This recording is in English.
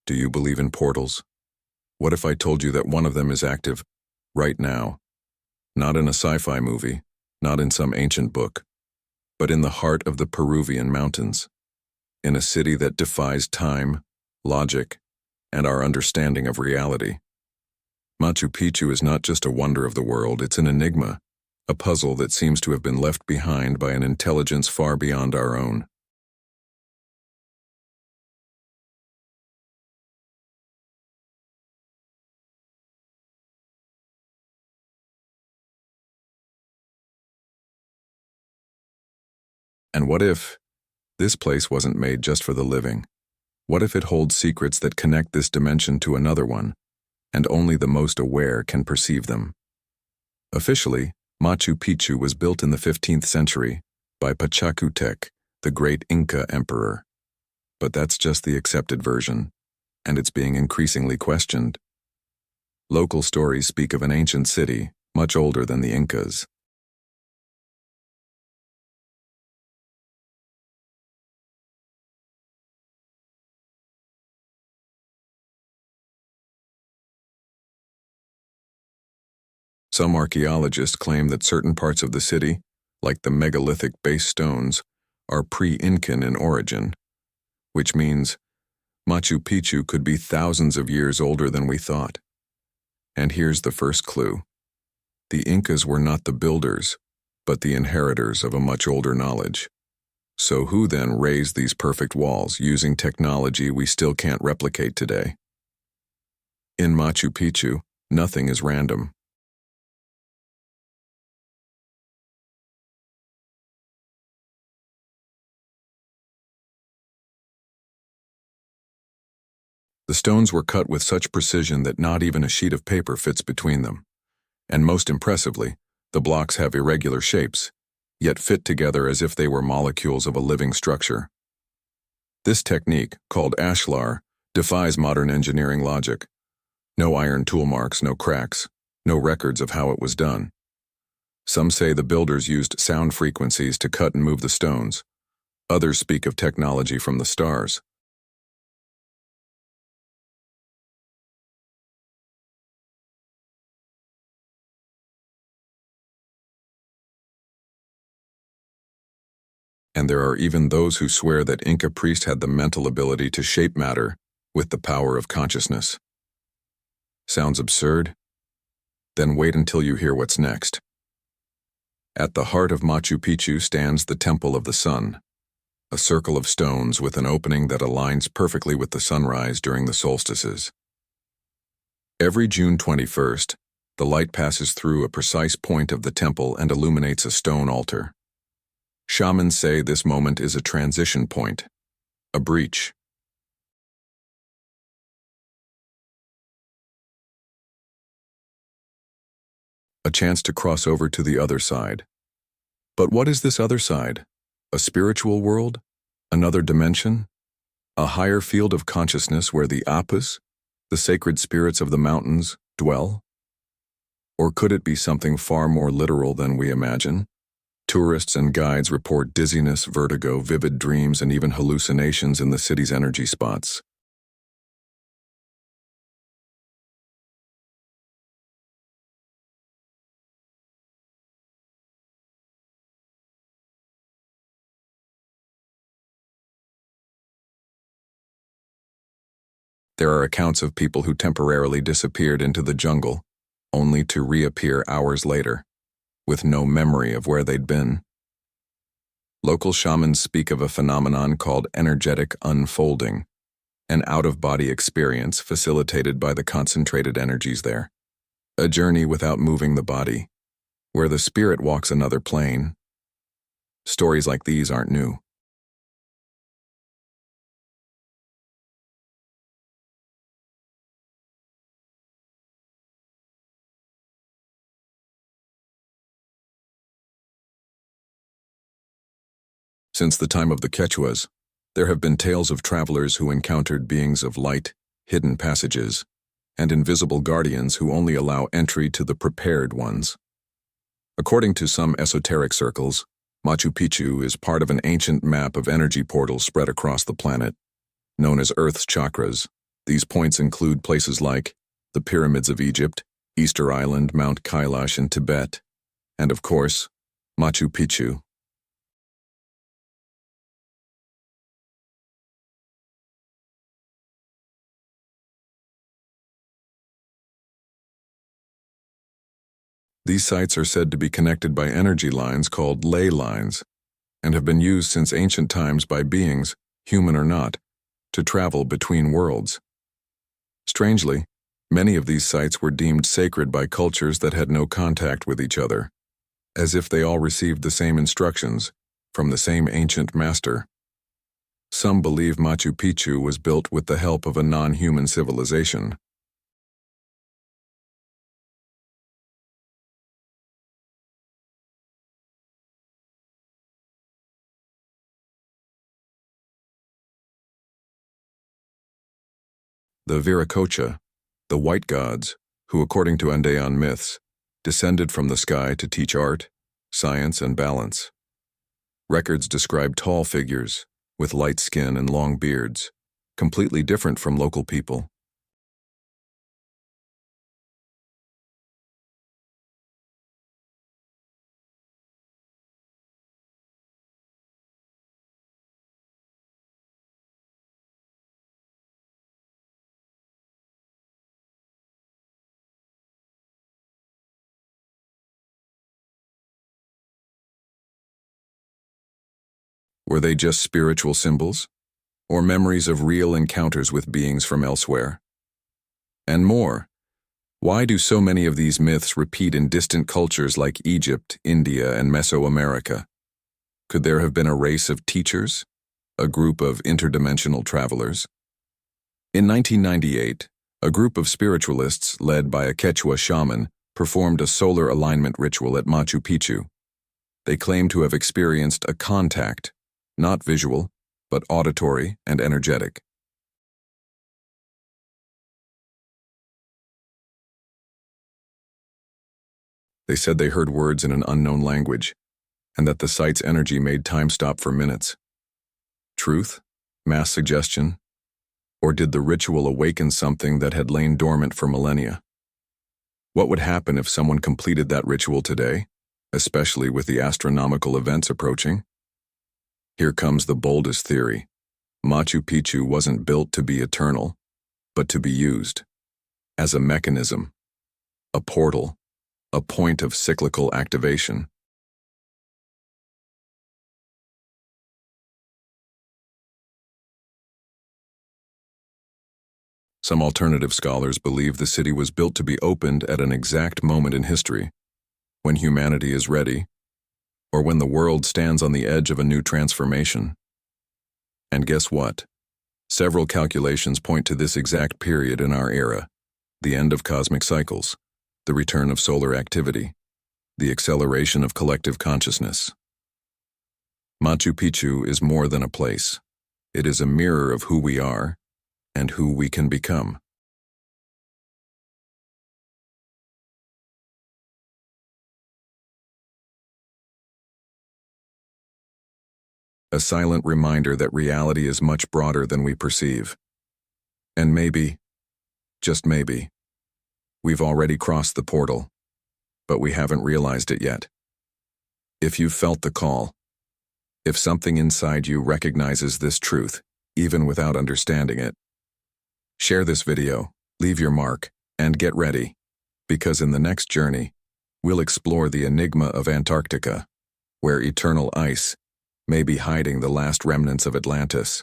Do you believe in portals? What if I told you that one of them is active right now? Not in a sci-fi movie, not in some ancient book, but in the heart of the Peruvian mountains, in a city that defies time, logic, and our understanding of reality. Machu Picchu is not just a wonder of the world, it's an enigma, a puzzle that seems to have been left behind by an intelligence far beyond our own. And what if this place wasn't made just for the living? What if it holds secrets that connect this dimension to another one, and only the most aware can perceive them? Officially, Machu Picchu was built in the 15th century by Pachacutec, the great Inca emperor. But that's just the accepted version, and it's being increasingly questioned. Local stories speak of an ancient city, much older than the Incas. Some archaeologists claim that certain parts of the city, like the megalithic base stones, are pre-Incan in origin, which means Machu Picchu could be thousands of years older than we thought. And here's the first clue. The Incas were not the builders, but the inheritors of a much older knowledge. So who then raised these perfect walls using technology we still can't replicate today? In Machu Picchu, nothing is random. The stones were cut with such precision that not even a sheet of paper fits between them. And most impressively, the blocks have irregular shapes, yet fit together as if they were molecules of a living structure. This technique, called ashlar, defies modern engineering logic. No iron tool marks, no cracks, no records of how it was done. Some say the builders used sound frequencies to cut and move the stones. Others speak of technology from the stars. And there are even those who swear that Inca priests had the mental ability to shape matter with the power of consciousness. Sounds absurd? Then wait until you hear what's next. At the heart of Machu Picchu stands the Temple of the Sun, a circle of stones with an opening that aligns perfectly with the sunrise during the solstices. Every June 21st, the light passes through a precise point of the temple and illuminates a stone altar. Shamans say this moment is a transition point, a breach. A chance to cross over to the other side. But what is this other side? A spiritual world? Another dimension? A higher field of consciousness where the apus, the sacred spirits of the mountains, dwell? Or could it be something far more literal than we imagine? Tourists and guides report dizziness, vertigo, vivid dreams, and even hallucinations in the city's energy spots. There are accounts of people who temporarily disappeared into the jungle, only to reappear hours later, with no memory of where they'd been. Local shamans speak of a phenomenon called energetic unfolding, an out-of-body experience facilitated by the concentrated energies there. A journey without moving the body, where the spirit walks another plane. Stories like these aren't new. Since the time of the Quechuas, there have been tales of travelers who encountered beings of light, hidden passages, and invisible guardians who only allow entry to the prepared ones. According to some esoteric circles, Machu Picchu is part of an ancient map of energy portals spread across the planet, known as Earth's chakras, These points include places like the Pyramids of Egypt, Easter Island, Mount Kailash in Tibet, and of course, Machu Picchu. These sites are said to be connected by energy lines called ley lines, and have been used since ancient times by beings, human or not, to travel between worlds. Strangely, many of these sites were deemed sacred by cultures that had no contact with each other, as if they all received the same instructions from the same ancient master. Some believe Machu Picchu was built with the help of a non-human civilization. The Viracocha, the white gods, who according to Andean myths, descended from the sky to teach art, science, and balance. Records describe tall figures, with light skin and long beards, completely different from local people. Were they just spiritual symbols, or memories of real encounters with beings from elsewhere? And more, why do so many of these myths repeat in distant cultures like Egypt, India, and Mesoamerica? Could there have been a race of teachers, a group of interdimensional travelers? In 1998, a group of spiritualists led by a Quechua shaman performed a solar alignment ritual at Machu Picchu. They claim to have experienced a contact, not visual, but auditory and energetic. They said they heard words in an unknown language, and that the site's energy made time stop for minutes. Truth? Mass suggestion? Or did the ritual awaken something that had lain dormant for millennia? What would happen if someone completed that ritual today, especially with the astronomical events approaching? Here comes the boldest theory. Machu Picchu wasn't built to be eternal, but to be used as a mechanism, a portal, a point of cyclical activation. Some alternative scholars believe the city was built to be opened at an exact moment in history, when humanity is ready, or when the world stands on the edge of a new transformation. And guess what? Several calculations point to this exact period in our era, the end of cosmic cycles, the return of solar activity, the acceleration of collective consciousness. Machu Picchu is more than a place. It is a mirror of who we are and who we can become. A silent reminder that reality is much broader than we perceive. And maybe, just maybe, we've already crossed the portal, but we haven't realized it yet. If you've felt the call, if something inside you recognizes this truth, even without understanding it, share this video, leave your mark, and get ready, because in the next journey, we'll explore the enigma of Antarctica, where eternal ice may be hiding the last remnants of Atlantis.